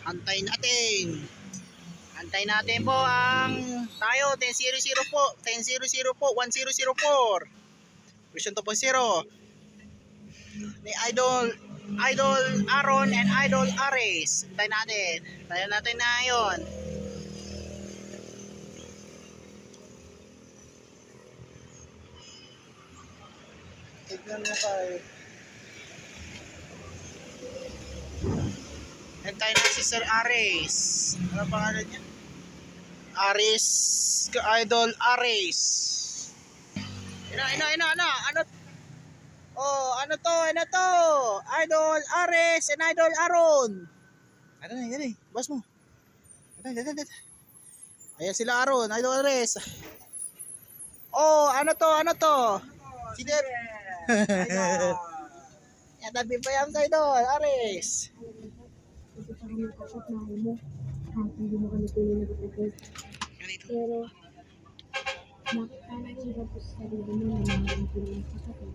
Antayin natin. Antayin natin po ang tayo 10.00 po. 10.00 po. 1004. Version 2.0 ni Idol Aaron and Idol Ares. Antayin natin. Antayin natin na yun. Tignan mo tayo. Antayin natin si Sir Ares. Ano pangalan niya? Ares, Idol Ares. Ano? Oh, ano to? Idol Ares and Idol Aaron. Ano, boss mo. Ito. Ayan sila Aaron, Idol Ares. Oh, ano to? Si Deb. Yan, tabi pa yan sa Idol Ares. Hindi mo kami tuloy nag-upload. Pero, nakita na yung tapos sa sarili mo na mga tuloy sa kapatid.